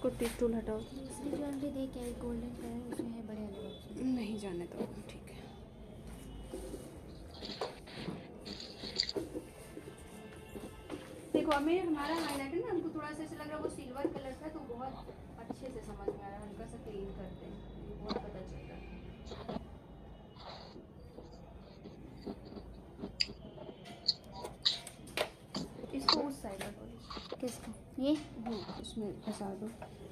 इसको tip tool हटाओ। इसकी ज्वेलरी देख क्या गोल्डन कलर उसमें है, बड़े वाले बॉक्स में। नहीं जाने दो, ठीक है। देखो हमें हमारा हाईलाइटर ना, हमको थोड़ा सा ऐसा लग रहा है वो सिल्वर कलर था, तो बहुत अच्छे से समझ में आ रहा है। हल्का सा क्लीन करते हैं, ये बहुत पता चल रहा है। इसको उस साइड रखो। किसका ये? इसमें फंसा दो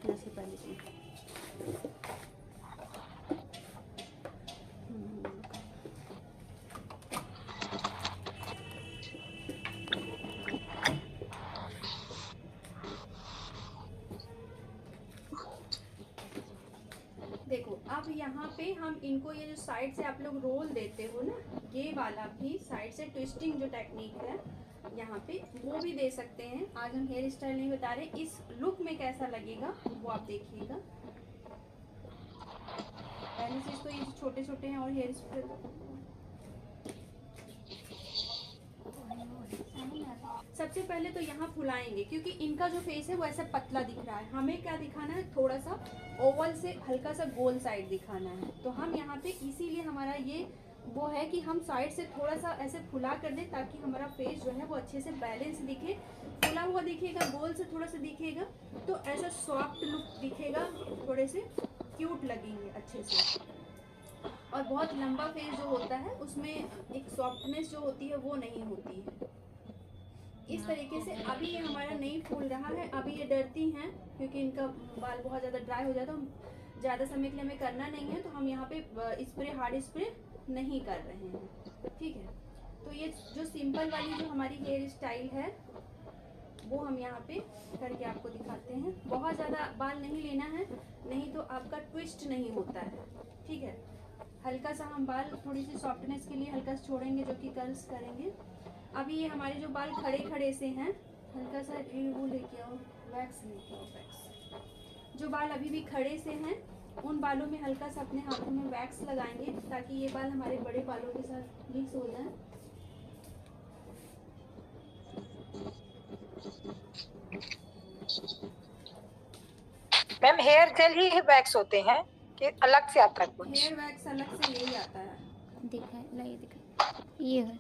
जैसे पहले की। देखो अब यहाँ पे हम इनको, ये जो साइड से आप लोग रोल देते हो ना, ये वाला भी साइड से ट्विस्टिंग जो टेक्निक है यहाँ पे, वो भी दे सकते हैं। आज हम हेयर स्टाइल नहीं बता रहे, इस लुक में कैसा लगेगा वो आप देखिएगा। पहली चीज तो ये जो छोटे छोटे हैं और हेयर स्प्रे, सबसे पहले तो यहाँ फुलाएंगे, क्योंकि इनका जो फेस है वो ऐसा पतला दिख रहा है। हमें क्या दिखाना है, थोड़ा सा ओवल से हल्का सा गोल साइड दिखाना है। तो हम यहाँ पे इसीलिए हमारा ये वो है कि हम साइड से थोड़ा सा ऐसे फुला कर दें, ताकि हमारा फेस जो है वो अच्छे से बैलेंस दिखे, फुला हुआ दिखेगा, गोल से थोड़ा सा दिखेगा, तो ऐसा सॉफ्ट लुक दिखेगा, थोड़े से क्यूट लगेंगे अच्छे से। और बहुत लंबा फेस जो होता है उसमें एक सॉफ्टनेस जो होती है वो नहीं होती है। इस तरीके से अभी ये हमारा नहीं फूल रहा है, अभी ये डरती हैं क्योंकि इनका बाल बहुत ज़्यादा ड्राई हो जाता है। ज़्यादा समय के लिए हमें करना नहीं है, तो हम यहाँ पे स्प्रे, हार्ड स्प्रे नहीं कर रहे हैं, ठीक है। तो ये जो सिंपल वाली जो हमारी हेयर स्टाइल है वो हम यहाँ पे करके आपको दिखाते हैं। बहुत ज़्यादा बाल नहीं लेना है, नहीं तो आपका ट्विस्ट नहीं होता है, ठीक है। हल्का सा हम बाल थोड़ी सी सॉफ्टनेस के लिए हल्का सा छोड़ेंगे, जो कि कर्ल्स करेंगे। अभी ये हमारे जो बाल खड़े खड़े से हैं, हल्का सा वो लेके आओ, वैक्स लेके आओ, वैक्स। जो बाल अभी भी खड़े से हैं उन बालों में हल्का सा अपने हाथों में वैक्स लगाएंगे, ताकि ये बाल हमारे बड़े बालों के साथ मिक्स हो जाए। मैम हेयर जेल ही वैक्स होते हैं कि अलग से आता है कुछ? हेयर वैक्स अलग से यही आता है। दिखा नहीं, दिखा ये है,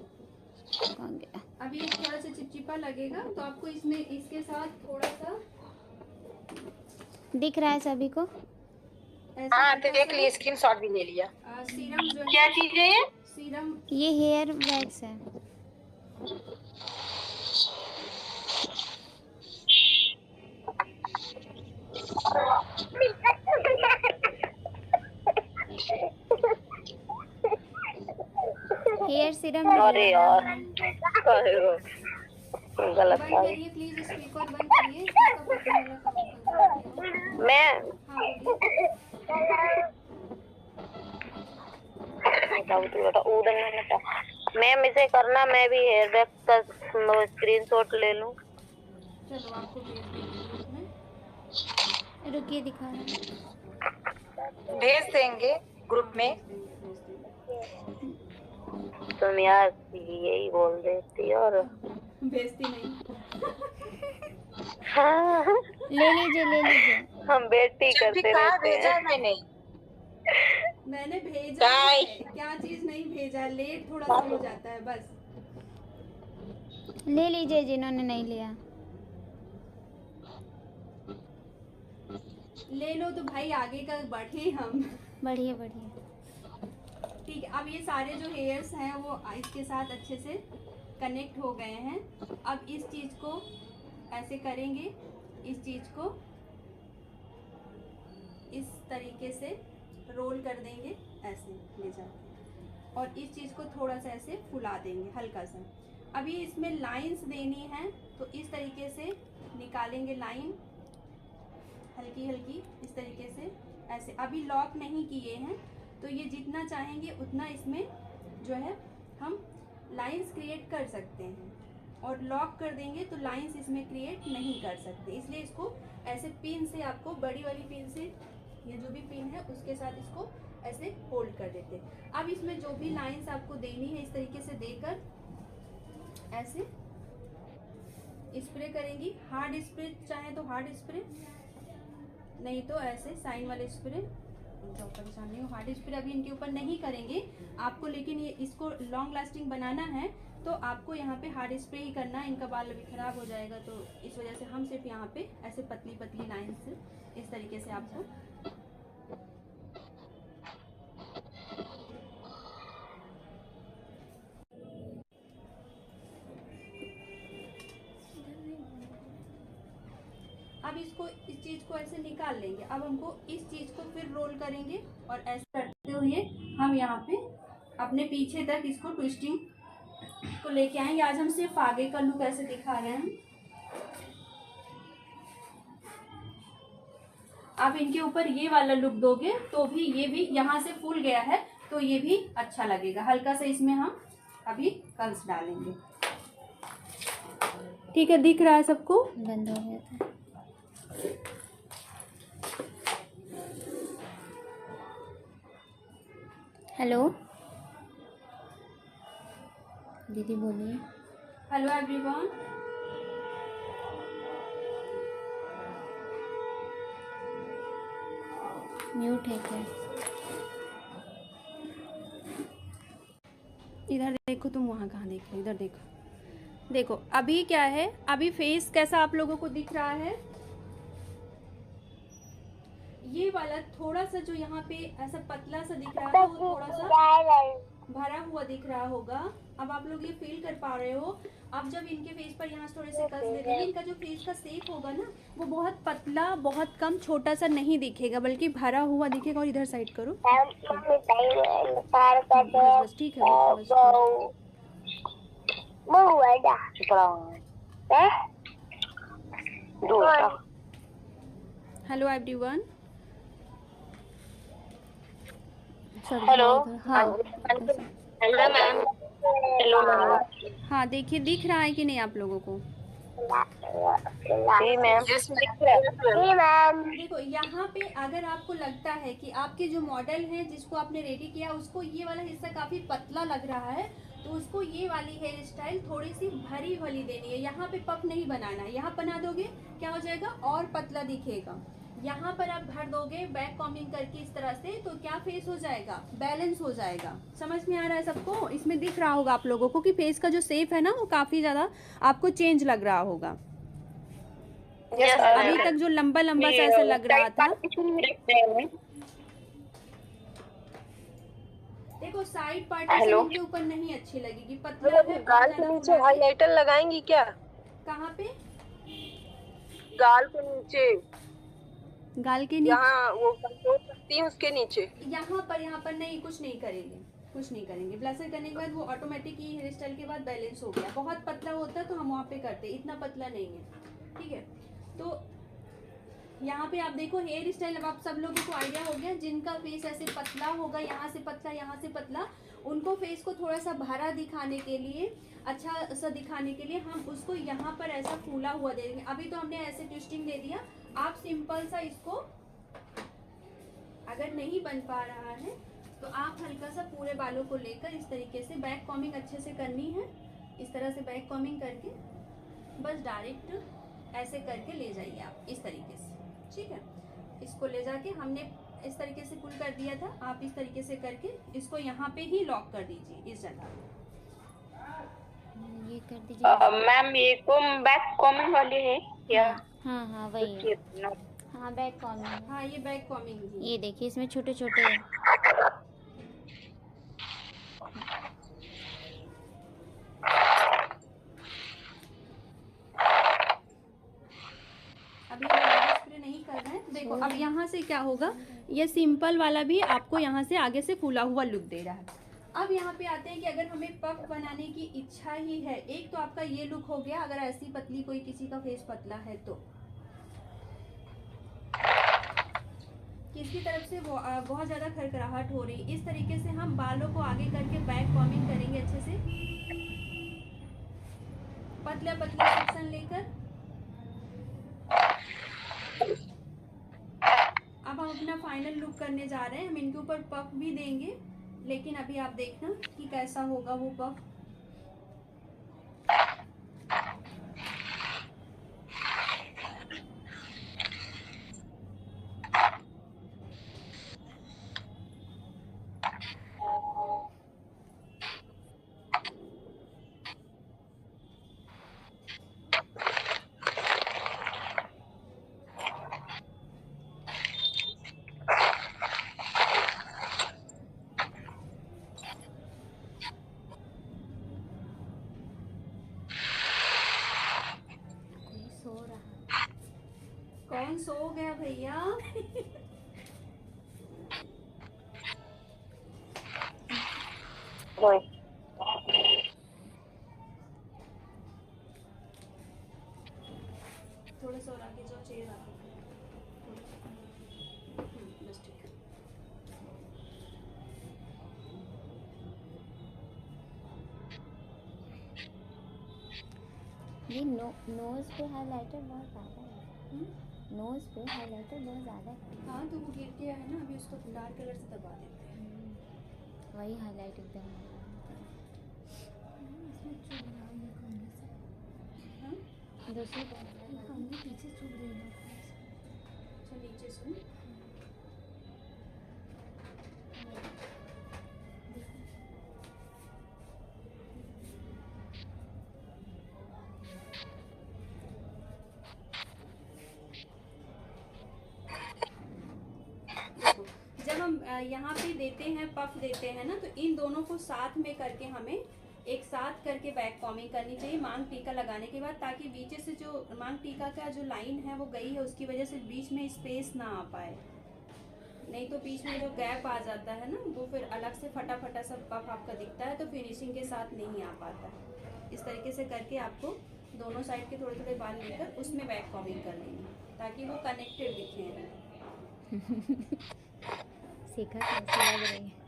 कहाँ गया? अभी ये थोड़ा सा चिपचिपा लगेगा, तो आपको इसमें इसके साथ थोड़ा सा दिख रहा है सभी को? हाँ तो देख लिए, स्क्रीनशॉट भी ले लिया। सीरम जो है, क्या चीज है ये? सीरम, ये हेयर वैक्स है। Hair serum. अरे यार गलत बंद था। करिए प्लीज, स्पीकर बंद करिए, इसका बटन वाला काम कर दीजिए। मैं हाँ बोलिए। मैम इसे करना, मैं भी हेयर वैक्स का स्क्रीनशॉट ले लूं? चलो आपको भेज देंगे ग्रुप में। रुकिए, दिखा रहा हूँ। भेज देंगे ग्रुप में। भेज देंगे। तुम यार यही बोल देती और भेजती नहीं। ले लीजिए, ले लीजिए। हम बेटी करते रहते हैं। मैंने भेजा है, क्या चीज नहीं भेजा, लेट थोड़ा सा हो जाता है बस। ले लीजिए जिन्होंने नहीं लिया। ले लो तो भाई, आगे का बढ़े हम। बढ़िया बढ़िया। ठीक है, अब ये सारे जो हेयर्स हैं वो इसके साथ अच्छे से कनेक्ट हो गए हैं। अब इस चीज को ऐसे करेंगे, इस चीज को इस तरीके से रोल कर देंगे, ऐसे ले जाके, और इस चीज को थोड़ा सा ऐसे फुला देंगे हल्का सा। अब ये इसमें लाइंस देनी है, तो इस तरीके से निकालेंगे लाइन, हल्की हल्की इस तरीके से ऐसे। अभी लॉक नहीं किए हैं, तो ये जितना चाहेंगे उतना इसमें जो है हम लाइंस क्रिएट कर सकते हैं, और लॉक कर देंगे तो लाइंस इसमें क्रिएट नहीं कर सकते। इसलिए इसको ऐसे पिन से, आपको बड़ी वाली पिन से, ये जो भी पिन है उसके साथ इसको ऐसे होल्ड कर देते हैं। अब इसमें जो भी लाइंस आपको देनी है इस तरीके से देकर ऐसे स्प्रे करेंगी। हार्ड स्प्रे चाहे तो हार्ड स्प्रे, नहीं तो ऐसे साइन वाले स्प्रे, जो परेशान नहीं हो, हार्ड स्प्रे अभी इनके ऊपर नहीं करेंगे आपको, लेकिन ये इसको लॉन्ग लास्टिंग बनाना है तो आपको यहाँ पे हार्ड स्प्रे ही करना है। इनका बाल अभी खराब हो जाएगा, तो इस वजह से हम सिर्फ यहाँ पे ऐसे पतली पतली लाइंस इस तरीके से आपको अब इसको इस चीज को ऐसे निकाल लेंगे। अब हमको इस चीज को फिर रोल करेंगे और ऐसे करते हुए हम यहाँ पे अपने पीछे तक इसको ट्विस्टिंग को लेके आएंगे। आज हम सिर्फ आगे का लुक ऐसे दिखा रहे हैं। आप इनके ऊपर ये वाला लुक दोगे तो भी ये भी यहाँ से फूल गया है तो ये भी अच्छा लगेगा। हल्का सा इसमें हम अभी कर्ल्स डालेंगे। ठीक है, दिख रहा है सबको? बंद हो गया था। हेलो दीदी बोलिए। हेलो एवरीवन, म्यूट है क्या? इधर देखो, तुम वहाँ कहाँ देख रहे हो? इधर देखो। देखो अभी क्या है, अभी फेस कैसा आप लोगों को दिख रहा है? ये वाला थोड़ा सा जो यहाँ पे ऐसा पतला सा दिख रहा है वो थोड़ा सा भरा हुआ दिख रहा होगा। अब आप लोग ये फील कर पा रहे हो। अब जब इनके फेस पर यहाँ थोड़े से कस दे देंगे, इनका जो फेस का शेप होगा ना वो बहुत पतला, बहुत कम, छोटा सा नहीं दिखेगा, बल्कि भरा हुआ दिखेगा। और इधर साइड करो, बस ठीक है, बस हेलो एवरीवन। हेलो। हाँ हेलो मैम। Hello ma'am. हाँ, देखिए दिख रहा है कि नहीं आप लोगों को? जी मैम। जी मैम। देखो यहाँ पे अगर आपको लगता है कि आपके जो मॉडल है जिसको आपने रेडी किया उसको ये वाला हिस्सा काफी पतला लग रहा है, तो उसको ये वाली हेयर स्टाइल थोड़ी सी भरी वाली देनी है। यहाँ पे पफ नहीं बनाना है। यहाँ बना दोगे क्या हो जाएगा, और पतला दिखेगा। यहाँ पर आप भर दोगे बैक कॉम्बिंग करके इस तरह से, तो क्या फेस हो जाएगा, बैलेंस हो जाएगा। समझ में आ रहा है सबको? इसमें दिख रहा होगा आप लोगों को कि फेस का जो शेप है ना वो काफी ज्यादा आपको चेंज लग रहा होगा। अभी तक जो लंबा लंबा सा ऐसा लग रहा था, देखो साइड पार्टीशन के ऊपर नहीं अच्छी लगेगी, पतला है। गाल के नीचे हाइलाइटर लगाएंगी क्या? कहाँ पे? गाल के नीचे, गाल के नीचे, यहाँ वो कंट्रोल करती है उसके नीचे। यहाँ पर नहीं, कुछ नहीं करेंगे, कुछ नहीं करेंगे। ब्लशर करने के बाद वो ऑटोमेटिक ही हेयर स्टाइल के बाद बैलेंस हो गया। बहुत पतला होता है तो हम वहाँ पे करते, इतना पतला नहीं है। ठीक है, तो यहाँ पे आप देखो हेयर स्टाइल। अब आप सब लोगों को आइडिया हो गया, जिनका फेस ऐसे पतला होगा, यहाँ से पतला, यहाँ से पतला, उनको फेस को थोड़ा सा भरा दिखाने के लिए, अच्छा सा दिखाने के लिए हम उसको यहाँ पर ऐसा फूला हुआ दे देंगे। अभी तो हमने ऐसे ट्विस्टिंग दे दिया। आप सिंपल सा इसको, अगर नहीं बन पा रहा है तो आप हल्का सा पूरे बालों को लेकर इस तरीके से बैक कॉम्बिंग अच्छे से करनी है। इस तरह से बैक कॉम्बिंग करके बस डायरेक्ट ऐसे करके ले जाइए आप इस तरीके से। ठीक है, इसको ले जाके हमने इस तरीके से पुल कर दिया था, आप इस तरीके से करके इसको यहाँ पे ही लॉक कर दीजिए इस जगह। ये कर दीजिए मैम। ये कोम बैक कॉमिंग वाली है क्या? हाँ हाँ वही है। हाँ बैक कॉम्बिंग। हाँ ये बैक कॉम्बिंग। ये देखिए इसमें छोटे छोटे अभी स्प्रे नहीं कर रहे हैं। देखो अब यहाँ से क्या होगा, ये सिंपल वाला भी आपको यहाँ से आगे से फूला हुआ लुक दे रहा है। अब यहाँ पे आते हैं कि अगर हमें पफ बनाने की इच्छा ही है, एक तो आपका ये लुक हो गया, अगर ऐसी पतली कोई किसी का फेस पतला है तो किसकी तरफ से बहुत ज़्यादा खरखराहट हो रही, इस तरीके से हम बालों को आगे करके बैक कॉम्बिंग करेंगे अच्छे से, पतला पतला सेक्शन लेकर। अब हम अपना फाइनल लुक करने जा रहे हैं। हम इनके ऊपर पफ भी देंगे, लेकिन अभी आप देखना कि कैसा होगा वो पफ। कौन सो गया भैया? रोए। थोड़ा सा और आगे जाओ, चेयर आगे। बस ठीक है। ये नोज पे हाइलाइटर बहुत ज़्यादा है। नोज पे हाइलाइटर बहुत ज़्यादा है। हाँ तो वो गिर गया है ना, अभी उसको डार्क कलर से दबा देते हैं। वही हाईलाइट एकदम हाँ दूसरी पीछे चुभ रही है। अच्छा नीचे सुन। देखो, जब हम यहाँ पे देते हैं, पफ देते हैं ना, तो इन दोनों को साथ में करके हमें एक साथ करके बैक कॉमिंग करनी चाहिए मांग टीका लगाने के बाद, ताकि बीच से जो मांग टीका का जो लाइन है वो गई है, उसकी वजह से बीच में स्पेस ना आ पाए। नहीं तो बीच में जो गैप आ जाता है ना, वो फिर अलग से फटा फटा सब पफ आपका दिखता है, तो फिनिशिंग के साथ नहीं आ पाता। इस तरीके से करके आपको दोनों साइड के थोड़े थोड़े बाल लेकर उसमें बैक कॉमिंग कर लेंगे, ताकि वो कनेक्टेड दिखें। सीखा कैसी लग रही है।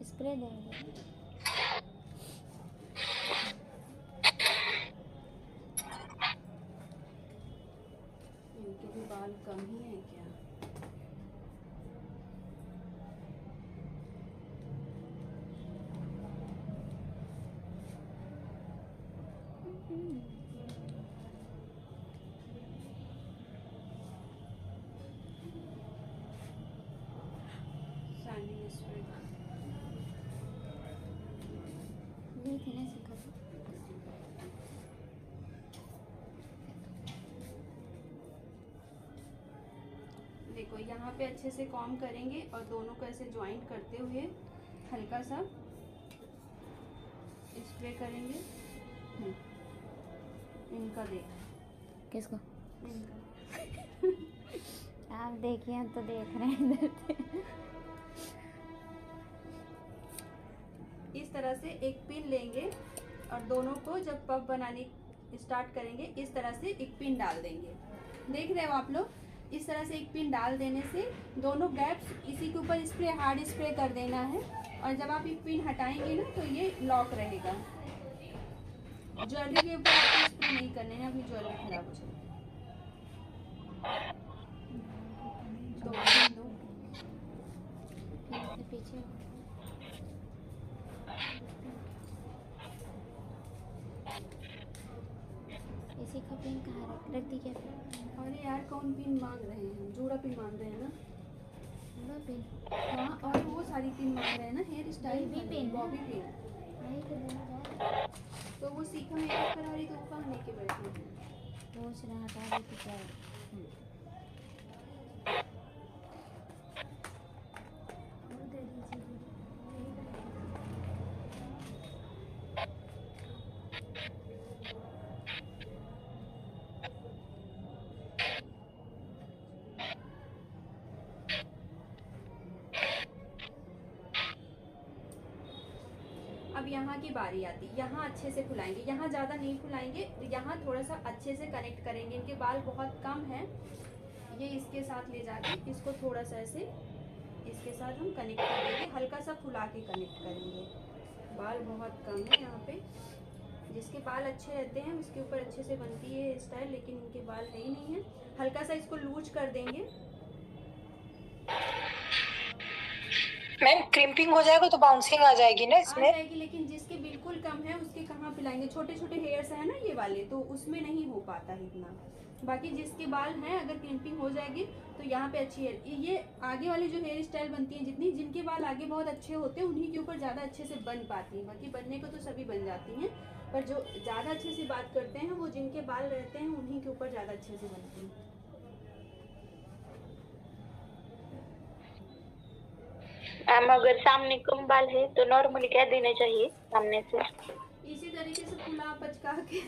स्प्रे देंगे। इनके भी बाल कम ही है क्या? शाइनिंग स्प्रे ये थे ना सीखा था। देखो यहाँ पे अच्छे से कॉम करेंगे और दोनों को ऐसे ज्वाइंट करते हुए हल्का सा स्प्रे करेंगे। इनका देख, किसको? इनका आप देखिए, हम तो देख रहे हैं इधर से। इस तरह से एक पिन लेंगे और दोनों को जब पफ बनाने स्टार्ट करेंगे इस तरह से एक पिन डाल देंगे। देख रहे हो आप लोग, इस तरह से एक पिन डाल देने से दोनों गैप्स, इसी के ऊपर स्प्रे, हार्ड स्प्रे कर देना है, और जब आप एक पिन हटाएंगे ना तो ये लॉक रहेगा। ज्वेलरी के ऊपर आपको स्प्रे नहीं करने हैं, अपनी ज्वेलरी खराब हो जाएगी। तो पिन दो। पीछे इसी का पिन कहाँ रख दी क्या? अरे यार कौन पिन मांग रहे हैं? जोड़ा पिन मांग रहे हैं ना? पूरा पिन? हाँ, और वो सारी पिन मांग रहे हैं ना, हेयर स्टाइल भी पिन, बॉबी पिन। वही तो देना जा। तो वो सीखा मेकअप करा रही, तो वो कहाँ लेके बैठी है? सोच रहा हटा दी क्या? अब यहाँ की बारी आती, यहाँ अच्छे से फुलाएंगे, यहाँ ज़्यादा नहीं फुलाएंगे, यहाँ थोड़ा सा अच्छे से कनेक्ट करेंगे। इनके बाल बहुत कम हैं, ये इसके साथ ले जाके इसको थोड़ा सा ऐसे इसके साथ हम कनेक्ट कर देंगे, हल्का सा फुला के कनेक्ट करेंगे। बाल बहुत कम है यहाँ पे, जिसके बाल अच्छे रहते हैं उसके ऊपर अच्छे से बनती है हेयर स्टाइल, लेकिन इनके बाल है ही नहीं है। हल्का सा इसको लूज कर देंगे। मैम क्रिम्पिंग हो जाएगा तो बाउंसिंग आ जाएगी ना आ इसमें? जाएगी, लेकिन जिसके बिल्कुल कम है उसके कहाँ पिलाएंगे? छोटे छोटे हेयर्स है ना ये वाले, तो उसमें नहीं हो पाता है इतना। बाकी जिसके बाल हैं, अगर क्रिम्पिंग हो जाएगी तो यहाँ पे अच्छी है। ये आगे वाली जो हेयर स्टाइल बनती है, जितनी जिनके बाल आगे बहुत अच्छे होते हैं उन्हीं के ऊपर ज़्यादा अच्छे से बन पाती हैं। बाकी बनने को तो सभी बन जाती हैं, पर जो ज़्यादा अच्छे से बात करते हैं वो जिनके बाल रहते हैं उन्हीं के ऊपर ज़्यादा अच्छे से बनती हैं। मैम अगर सामने कम बाल है तो नॉर्मली क्या देना चाहिए सामने से? इसी तरीके से फुला पचका के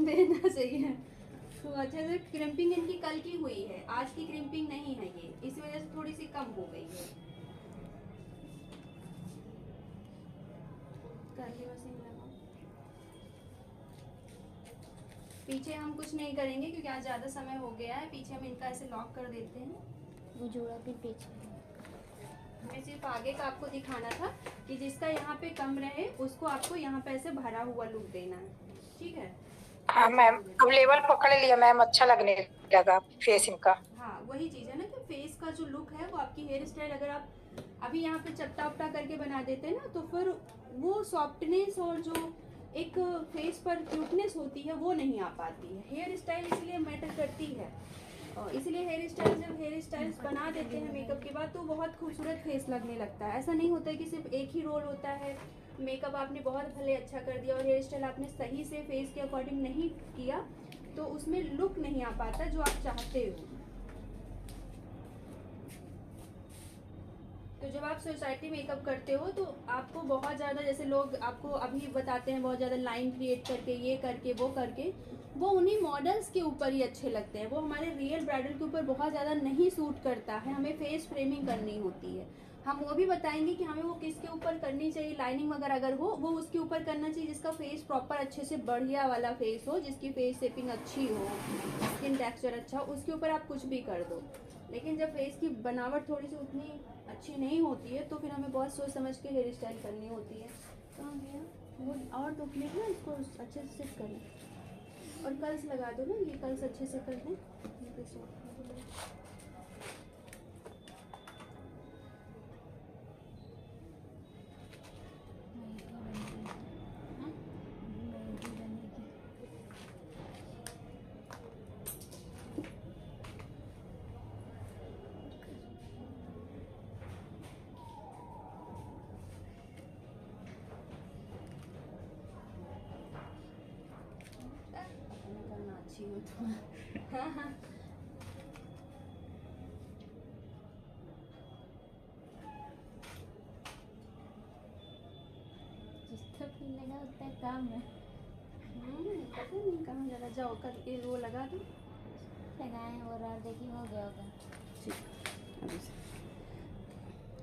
देना चाहिए। तो अच्छे से क्रिम्पिंग इनकी कल की हुई है, आज की क्रिम्पिंग नहीं है ये, इसी वजह से थोड़ी सी कम हो गई है। कर्ली मशीन लगाओ। पीछे हम कुछ नहीं करेंगे क्योंकि आज ज़्यादा समय हो गया है, पीछे हम इनका ऐसे लॉक कर देते हैं। वो जोड़ा भी पीछे। हमें सिर्फ आगे का आपको दिखाना था कि जिसका यहाँ पे कम रहे उसको आपको यहाँ पे ऐसे भरा हुआ लुक देना है, ठीक है? हाँ मैम, अब लेवल पकड़ लिया मैम, अच्छा लगने लगा फेस इनका। हाँ वही चीज़ है ना कि फेस का जो लुक है वो आपकी हेयर स्टाइल अगर आप अभी यहाँ पे चपटा उपटा करके बना देते हैं ना तो फिर वो सॉफ्टनेस और जो एक फेस पर क्यूटनेस होती है वो नहीं आ पाती है। हेयर स्टाइल इसलिए मैटर करती है, और इसलिए हेयर स्टाइल जब हेयर स्टाइल्स बना देते हैं मेकअप के बाद तो बहुत खूबसूरत फेस लगने लगता है। ऐसा नहीं होता है कि सिर्फ एक ही रोल होता है, मेकअप आपने बहुत भले अच्छा कर दिया और हेयर स्टाइल आपने सही से फेस के अकॉर्डिंग नहीं किया तो उसमें लुक नहीं आ पाता जो आप चाहते हो। तो जब आप सोसाइटी मेकअप करते हो तो आपको बहुत ज़्यादा, जैसे लोग आपको अभी बताते हैं बहुत ज़्यादा लाइन क्रिएट करके, ये करके वो करके, वो उन्हीं मॉडल्स के ऊपर ही अच्छे लगते हैं, वो हमारे रियल ब्राइडल के ऊपर बहुत ज़्यादा नहीं सूट करता है। हमें फेस फ्रेमिंग करनी होती है, हम वो भी बताएंगे कि हमें वो किसके ऊपर करनी चाहिए। लाइनिंग वगैरह अगर हो वो उसके ऊपर करना चाहिए जिसका फेस प्रॉपर अच्छे से बढ़िया वाला फेस हो, जिसकी फेस शेपिंग अच्छी हो, स्किन टेक्सचर अच्छा हो, उसके ऊपर आप कुछ भी कर दो। लेकिन जब फेस की बनावट थोड़ी सी उतनी अच्छी नहीं होती है तो फिर हमें बहुत सोच समझ के हेयर स्टाइल करनी होती है। तो हम भैया वो और 2 प्लेट ना इसको अच्छे से सेट कर लें और कर्ल्स लगा दो ना, ये कर्ल्स अच्छे से कर दें। करना अच्छी हो तो हाँ हाँ जितना फूलेगा उतना काम है। पता नहीं कहाँ ज़रा जाओ करके वो लगा दो। लगाए और देखिए हो गया होगा।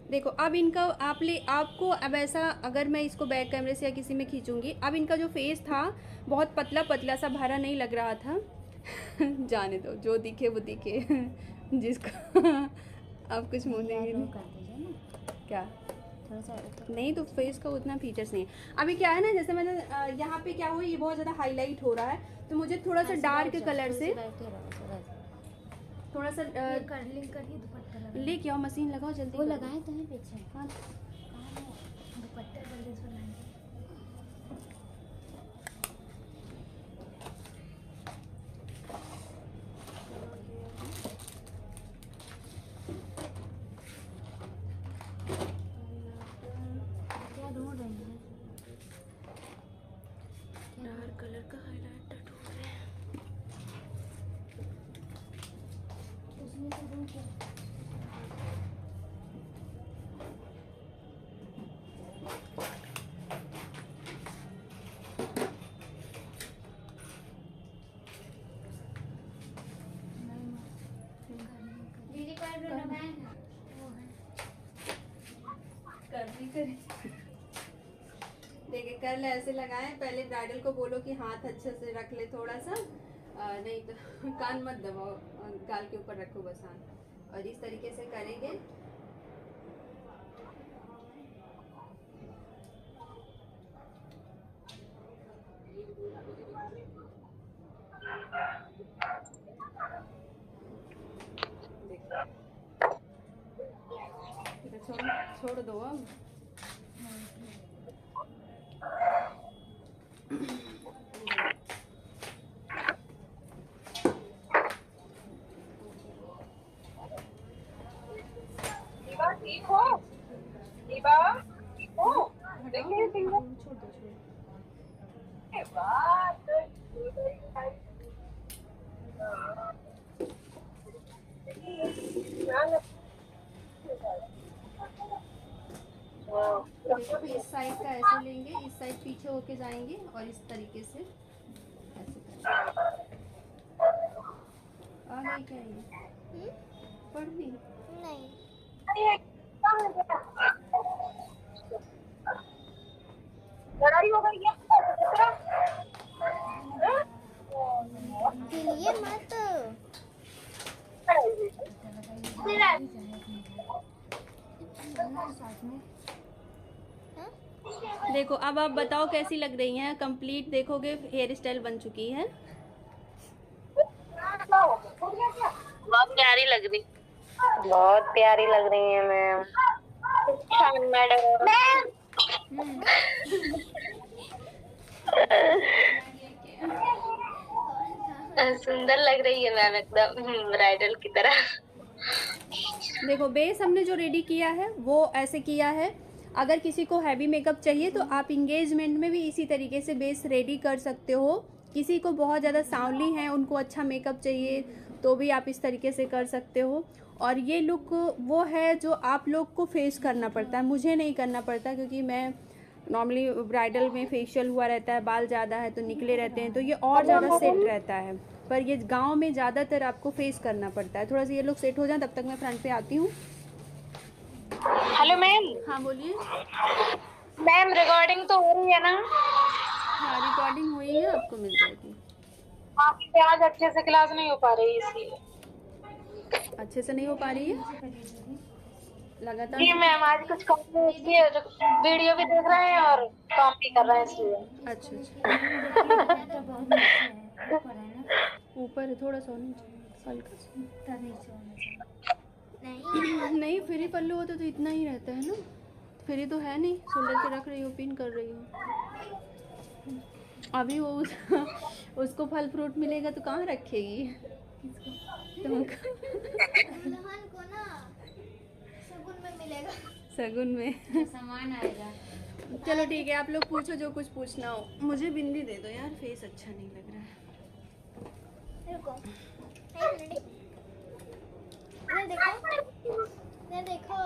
देखो अब इनका आपको अब ऐसा, अगर मैं इसको बैक कैमरे से या किसी में खींचूंगी, अब इनका जो फेस था बहुत पतला पतला सा भरा नहीं लग रहा था जाने दो, जो दिखे वो दिखे जिसको अब कुछ मुँह देंगे नहीं। कर दीजिए ना क्या थोड़ा सा नहीं, तो फेस का उतना फीचर्स नहीं है। अभी क्या है ना, जैसे मैंने यहाँ पे क्या हुआ, ये बहुत ज़्यादा हाईलाइट हो रहा है तो मुझे थोड़ा सा डार्क कलर से थोड़ा सा कर्लिंग करिए, दुपट्टा लगा लेके आओ, मशीन लगाओ जल्दी वो करो। लगाए तो है पीछे। हाँ दुपट्टा जल्दी से लगाएंगे। क्या ढूंढ रही हैं? डार्क कलर का हाइलाइटर ढूंढ रहे हैं। उसमें से ढूंढ के दीदी को आईब्रो लगाए ना वो है। देखिए कर्ल ऐसे लगाएं, पहले ब्राइडल को बोलो कि हाथ अच्छे से रख ले थोड़ा सा, नहीं तो कान मत दबाओ, गाल के ऊपर रखो बस हाथ, और इस तरीके से करेंगे। छोड़ दो अब। ठीक हो? दीपा, ठीक हो? देखिए सिंगर छोड़ दो के बाद देखो इस साइड का ऐसे लेंगे, इस साइड पीछे होके जाएंगे और इस तरीके से ऐसे करेंगे। आ गई क्या ये? पढ़ ली? नहीं, लड़ाई हो गई है हिलिए मत। देखो अब आप बताओ कैसी लग रही हैं? कंप्लीट देखोगे हेयर स्टाइल बन चुकी है। बहुत प्यारी लग रही, बहुत प्यारी लग रही है मैम। अच्छा मैडम, सुंदर लग रही है मैम, एकदम ब्राइडल की तरह। देखो बेस हमने जो रेडी किया है वो ऐसे किया है। अगर किसी को हैवी मेकअप चाहिए तो आप इंगेजमेंट में भी इसी तरीके से बेस रेडी कर सकते हो। किसी को बहुत ज़्यादा सांवली है, उनको अच्छा मेकअप चाहिए तो भी आप इस तरीके से कर सकते हो। और ये लुक वो है जो आप लोग को फेस करना पड़ता है, मुझे नहीं करना पड़ता, क्योंकि मैं नॉर्मली ब्राइडल में फेशियल हुआ रहता है, बाल ज़्यादा है तो निकले रहते हैं, तो ये और ज़्यादा सेट रहता है। पर ये गांव में ज़्यादातर आपको फेस करना पड़ता है। थोड़ा सा ये लोग सेट हो जाए तब तक मैं फ्रंट पे आती हूँ। Hello ma'am. हाँ बोलिए। मैम रिकॉर्डिंग तो हो रही है ना? हाँ रिकॉर्डिंग हुई है, आपको मिल जाएगी। आपकी आज अच्छे से क्लास नहीं हो पा रही इसलिए। अच्छे से नहीं हो पा रही है लगातार? जी मैम, आज कुछ काम है इसलिए वीडियो भी देख रहे हैं और काम भी कर रहे हैं इसलिए। अच्छा ऊपर है थोड़ा सा नीचे हल्का नहीं फ्री पल्लू होता तो इतना ही रहता है ना। फ्री तो है नहीं, शोल्डर पे रख रही हो, पिन कर रही हो। अभी वो उसको फल फ्रूट मिलेगा तो कहाँ रखेगी? को ना शगुन में मिलेगा, सगुन में सामान आएगा। चलो ठीक है, आप लोग पूछो जो कुछ पूछना हो। मुझे बिंदी दे दो यार, फेस अच्छा नहीं लग रहा है। रुको, ये देखो, ये देखो,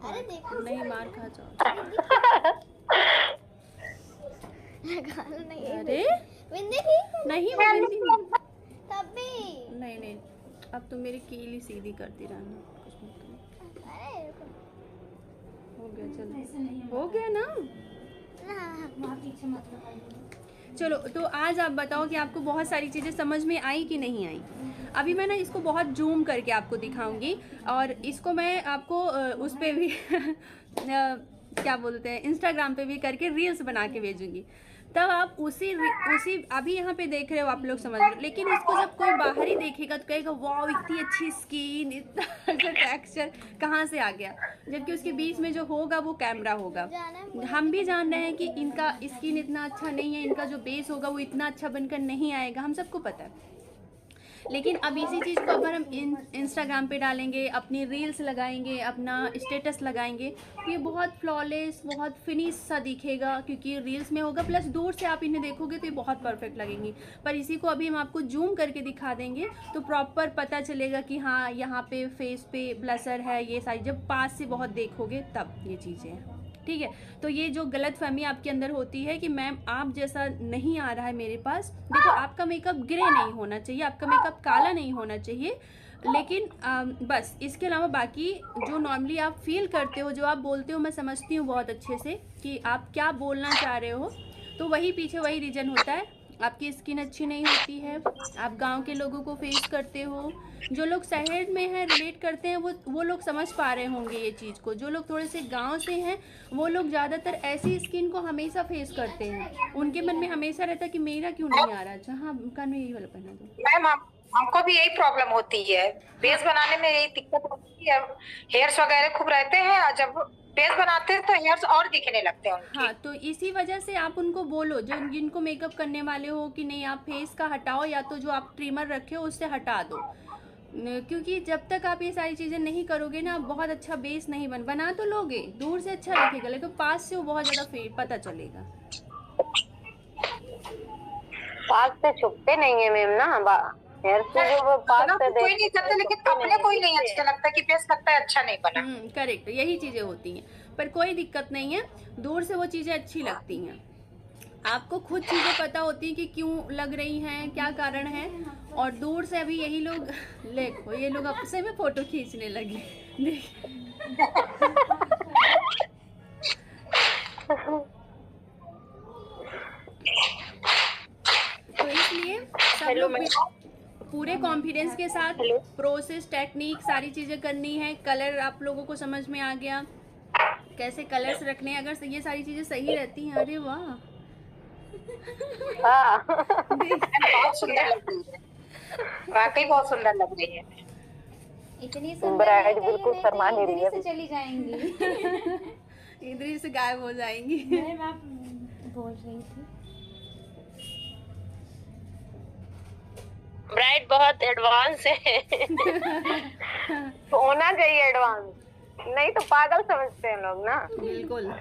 अरे देखो, नहीं मार खा जाओ। नहीं, अरे बिंदी ठीक है नहीं वो बिंदी नहीं। तब भी। नहीं अब तो मेरी कीली सीधी करती रहना। कुछ मत करो। अरे रुको, हो गया, चलो हो गया ना। चलो तो आज आप बताओ कि आपको बहुत सारी चीज़ें समझ में आई कि नहीं आई। अभी मैं ना इसको बहुत जूम करके आपको दिखाऊंगी और इसको मैं आपको उस पे भी क्या बोलते हैं, इंस्टाग्राम पे भी करके रील्स बना के भेजूंगी। तब आप उसी अभी यहाँ पे देख रहे हो आप लोग समझ रहे हो, लेकिन इसको जब कोई बाहरी देखेगा तो कहेगा वाह इतनी अच्छी स्किन, इतना अच्छा टेक्सचर कहाँ से आ गया, जबकि उसके बीच में जो होगा वो कैमरा होगा। हम भी जान रहे हैं कि इनका स्किन इतना अच्छा नहीं है, इनका जो बेस होगा वो इतना अच्छा बनकर नहीं आएगा, हम सबको पता है। लेकिन अब इसी चीज़ को अगर हम इंस्टाग्राम पे डालेंगे, अपनी रील्स लगाएंगे, अपना स्टेटस लगाएंगे तो ये बहुत फ्लॉलेस, बहुत फिनिश सा दिखेगा, क्योंकि रील्स में होगा। प्लस दूर से आप इन्हें देखोगे तो ये बहुत परफेक्ट लगेंगी। पर इसी को अभी हम आपको जूम करके दिखा देंगे तो प्रॉपर पता चलेगा कि हाँ यहाँ पे फेस पे ब्लशर है, ये सारी जब पास से बहुत देखोगे तब ये चीज़ें हैं। ठीक है, तो ये जो गलतफहमी आपके अंदर होती है कि मैम आप जैसा नहीं आ रहा है मेरे पास, देखो आपका मेकअप ग्रे नहीं होना चाहिए, आपका मेकअप काला नहीं होना चाहिए, लेकिन बस इसके अलावा बाकी जो नॉर्मली आप फील करते हो, जो आप बोलते हो, मैं समझती हूँ बहुत अच्छे से कि आप क्या बोलना चाह रहे हो, तो वही पीछे वही रीजन होता है। आपकी स्किन अच्छी नहीं होती है, आप गांव के लोगों को फेस करते हो, जो लोग शहर में हैं रिलेट करते हैं वो लोग समझ पा रहे होंगे ये चीज़ को। जो लोग थोड़े से गांव से हैं वो लोग ज़्यादातर ऐसी स्किन को हमेशा फेस करते हैं, उनके मन में हमेशा रहता है कि मेरा क्यों नहीं आ रहा। अच्छा हाँ, कान में यही वाला पहना दो। मैम हमको भी यही प्रॉब्लम होती है, बेस बनाने में यही दिक्कत होती है। हेयर्स वगैरह खूब रहते हैं और जब बेस बनाते हैं तो हेयर्स और दिखने लगते हैं उनके। हाँ, तो इसी वजह से आप उनको बोलो जो जिनको मेकअप करने वाले हो कि नहीं आप फेस का हटाओ, या तो जो आप ट्रिमर रखे हो उससे हटा दो, क्योंकि जब तक आप ये सारी चीज़ें नहीं करोगे ना बहुत अच्छा बेस नहीं बना तो लोगे, दूर से अच्छा दिखेगा लेकिन पास से वो बहुत ज़्यादा पता चलेगा। पास से छुपते नहीं है मैम ना, हेयर से जो वो पास से कोई नहीं करता, लेकिन अपने कोई नहीं अच्छा लगता कि बेस लगता है अच्छा नहीं बना। करेक्ट, यही चीज़ें होती हैं। पर कोई दिक्कत नहीं है, दूर से वो चीज़ें अच्छी लगती हैं। आपको खुद चीज़ें पता होती हैं कि क्यों लग रही हैं, क्या कारण है, और दूर से अभी यही लोग देखो, ये लोग आपसे में फोटो खींचने लगे। तो इसलिए सब लोग पूरे कॉन्फिडेंस के साथ प्रोसेस, टेक्निक, सारी चीज़ें करनी है। कलर आप लोगों को समझ में आ गया, कैसे कलर्स रखने हैं, अगर ये सारी चीज़ें सही रहती हैं। अरे वाह, बहुत सुंदर लग रही है, वाकई बहुत सुंदर लग रही है। इतनी सुंदर ब्राइड है कि बिल्कुल ये शर्मा नहीं इधर रही ही है से चली जाएंगी। इधर ही से गायब हो जाएंगी। मैम आप बोल रही थी। ब्राइड बहुत एडवांस है। होना चाहिए एडवांस, नहीं तो पागल समझते हैं लोग ना। बिल्कुल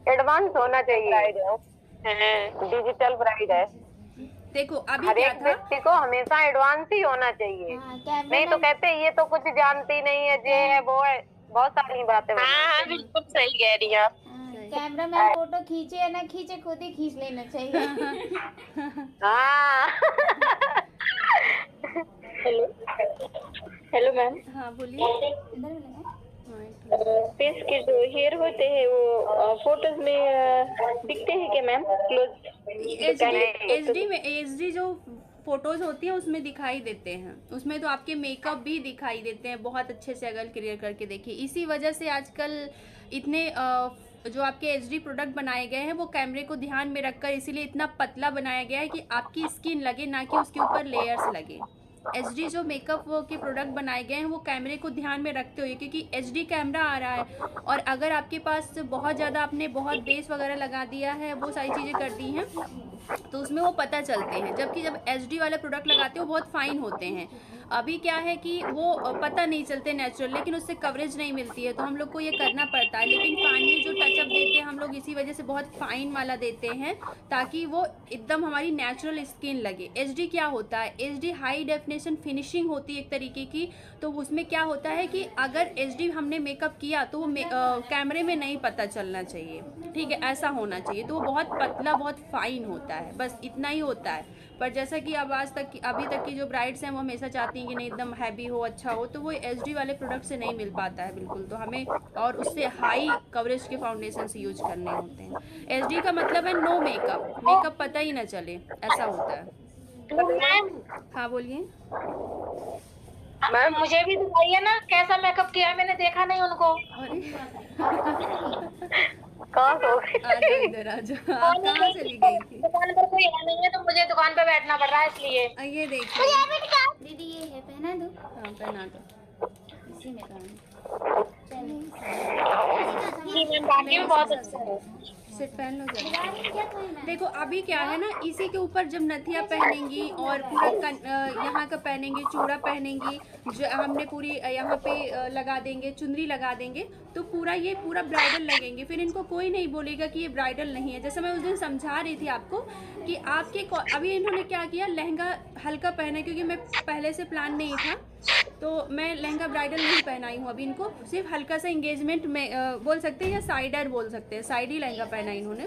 एडवांस होना चाहिए। डिजिटल ब्राइड है, देखो अभी हर क्या एक था, व्यक्ति को हमेशा एडवांस ही होना चाहिए। हाँ, नहीं तो कहते हैं ये तो कुछ जानती नहीं है, ये है वो है, बहुत सारी बातें हाँ बनाते हाँ, बिल्कुल सही कह रही हैं आप। कैमरा मैन फोटो खींचे या ना खींचे, खुद ही खींच लेना चाहिए। हैं। हाँ। हेलो मैम, हाँ बोलिए। इधर भी लगा। फेस के जो हेयर होते हैं वो फोटोज में दिखते हैं क्या मैम? एचडी जो फोटोज होती है उसमें दिखाई देते हैं, उसमें तो आपके मेकअप भी दिखाई देते हैं बहुत अच्छे से, अगर क्लियर करके देखिए। इसी वजह से आजकल इतने जो आपके एचडी प्रोडक्ट बनाए गए हैं वो कैमरे को ध्यान में रखकर इसीलिए इतना पतला बनाया गया है कि आपकी स्किन लगे, ना कि उसके ऊपर लेयर्स लगे। एचडी जो मेकअप के प्रोडक्ट बनाए गए हैं वो कैमरे को ध्यान में रखते हुए, क्योंकि एचडी कैमरा आ रहा है और अगर आपके पास बहुत ज़्यादा आपने बहुत बेस वगैरह लगा दिया है, वो सारी चीज़ें कर दी हैं, तो उसमें वो पता चलते हैं। जबकि जब एचडी वाले प्रोडक्ट लगाते हैं वो बहुत फाइन होते हैं। अभी क्या है कि वो पता नहीं चलते नेचुरल, लेकिन उससे कवरेज नहीं मिलती है, तो हम लोग को ये करना पड़ता है। लेकिन फाइनली जो टचअप देते हैं हम लोग इसी वजह से बहुत फाइन वाला देते हैं, ताकि वो एकदम हमारी नेचुरल स्किन लगे। एचडी क्या होता है, एचडी हाई डेफिनेशन फिनिशिंग होती है एक तरीके की। तो उसमें क्या होता है कि अगर एचडी हमने मेकअप किया तो वो कैमरे में नहीं पता चलना चाहिए, ठीक है, ऐसा होना चाहिए। तो वो बहुत पतला, बहुत फाइन होता है, बस इतना ही होता है। पर जैसा कि अब अभी तक की जो ब्राइड्स हैं वो हमेशा चाहती हैं कि नहीं एकदम हैवी हो, अच्छा हो, तो वो एचडी वाले प्रोडक्ट से नहीं मिल पाता है बिल्कुल। तो हमें और उससे हाई कवरेज के फाउंडेशन यूज करने होते हैं। एचडी का मतलब है नो मेकअप, मेकअप पता ही ना चले, ऐसा होता है। हाँ बोलिए मैम मुझे भी दिखाइए ना कैसा मेकअप किया है, मैंने देखा नहीं उनको। अरे कहाँ सो गई? आजा इधर आजा, आप कहाँ चली गई थी? दुकान पर कोई है नहीं है तो मुझे दुकान पर बैठना पड़ रहा है इसलिए। ये देखिए, दीदी ये है, पहना दो। हाँ पहना दो। इसी में पहन। जी मैम, बाकी भी बहुत अच्छा है। सेट पहन लो जरा। देखो अभी क्या है ना, इसी के ऊपर जब नथिया पहनेंगी और पूरा यहाँ का पहनेंगे, चूड़ा पहनेंगी, जो हमने पूरी यहाँ पे लगा देंगे, चुनरी लगा देंगे, तो पूरा ये पूरा ब्राइडल लगेंगे। फिर इनको कोई नहीं बोलेगा कि ये ब्राइडल नहीं है। जैसे मैं उस दिन समझा रही थी आपको कि आपके अभी इन्होंने क्या किया, लहंगा हल्का पहना, क्योंकि मैं पहले से प्लान नहीं था तो मैं लहंगा ब्राइडल नहीं पहनाई हूँ अभी। इनको सिर्फ हल्का सा एंगेजमेंट में बोल सकते हैं या साइडर बोल सकते हैं, साइड ही लहंगा पहना इन्होंने।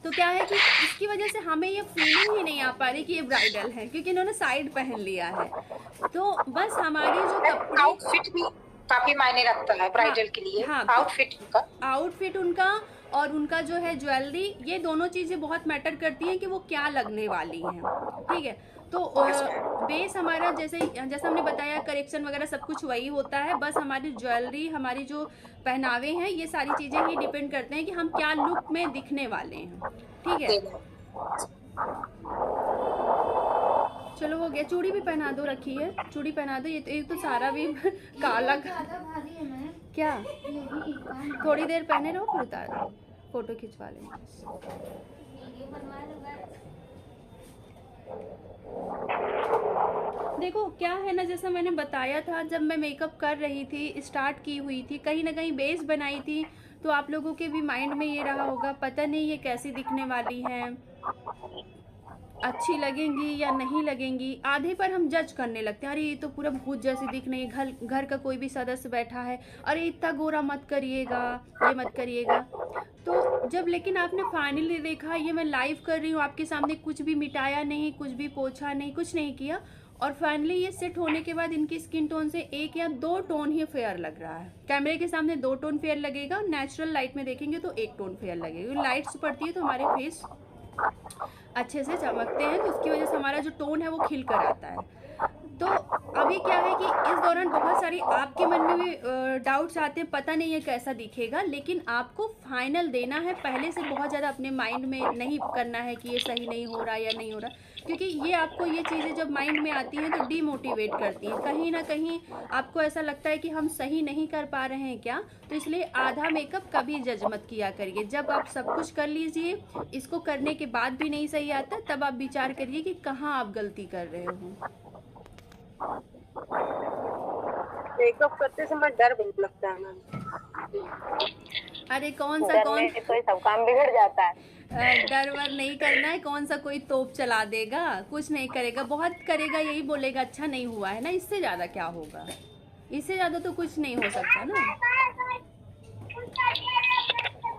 तो क्या है कि इसकी वजह से हमें ये फीलिंग ही नहीं आ पा रही कि ये ब्राइडल है, क्योंकि इन्होंने साइड पहन लिया है। तो बस हमारी जो कपड़े, आउटफिट भी काफी मायने रखता है ब्राइडल के लिए। हाँ, आउटफिट उनका और उनका जो है ज्वेलरी, ये दोनों चीज़ें बहुत मैटर करती हैं कि वो क्या लगने वाली हैं, ठीक है। तो बेस हमारा जैसा हमने बताया, करेक्शन वगैरह सब कुछ वही होता है, बस हमारी ज्वेलरी, हमारी जो पहनावे हैं, ये सारी चीज़ें ही डिपेंड करते हैं कि हम क्या लुक में दिखने वाले हैं, ठीक है। चलो हो गया, चूड़ी भी पहना दो, रखी है चूड़ी पहना दो। ये तो एक तो सारा भी काला क्या, थोड़ी देर पहने रहो फिर उतार दो, फोटो खिंचवा लेंगे। देखो क्या है ना, जैसा मैंने बताया था, जब मैं मेकअप कर रही थी, स्टार्ट की हुई थी, कहीं ना कहीं बेस बनाई थी, तो आप लोगों के भी माइंड में ये रहा होगा, पता नहीं ये कैसी दिखने वाली है, अच्छी लगेंगी या नहीं लगेंगी, आधे पर हम जज करने लगते हैं, अरे ये तो पूरा भूत जैसी दिख रही है, घर का कोई भी सदस्य बैठा है, अरे इतना गोरा मत करिएगा, ये मत करिएगा। तो जब लेकिन आपने फाइनली देखा ये मैं लाइव कर रही हूँ आपके सामने, कुछ भी मिटाया नहीं, कुछ भी पोछा नहीं, कुछ नहीं किया, और फाइनली ये सेट होने के बाद इनकी स्किन टोन से 1 या 2 टोन ही फेयर लग रहा है। कैमरे के सामने 2 टोन फेयर लगेगा, नेचुरल लाइट में देखेंगे तो 1 टोन फेयर लगेगा। लाइट्स पड़ती है तो हमारे फेस अच्छे से चमकते हैं, तो उसकी वजह से हमारा जो टोन है वो खिल कर आता है। तो अभी क्या है कि इस दौरान बहुत सारी आपके मन में भी डाउट्स आते हैं, पता नहीं है कैसा दिखेगा, लेकिन आपको फाइनल देना है। पहले से बहुत ज़्यादा अपने माइंड में नहीं करना है कि ये सही नहीं हो रहा या नहीं हो रहा, क्योंकि ये आपको ये चीज़ें जब माइंड में आती हैं तो डीमोटिवेट करती हैं। कहीं ना कहीं आपको ऐसा लगता है कि हम सही नहीं कर पा रहे हैं क्या, तो इसलिए आधा मेकअप कभी जज मत किया करिए। जब आप सब कुछ कर लीजिए, इसको करने के बाद भी नहीं सही आता, तब आप विचार करिए कि कहाँ आप गलती कर रहे हो। मेकअप करते समय डर बहुत लगता है मैम। अरे कौन सा डर कौन में तो सब काम बिगड़ जाता है। डर वर नहीं करना है, कौन सा कोई तोप चला देगा, कुछ नहीं करेगा, बहुत करेगा यही बोलेगा अच्छा नहीं हुआ है ना, इससे ज़्यादा क्या होगा, इससे ज़्यादा तो कुछ नहीं हो सकता ना।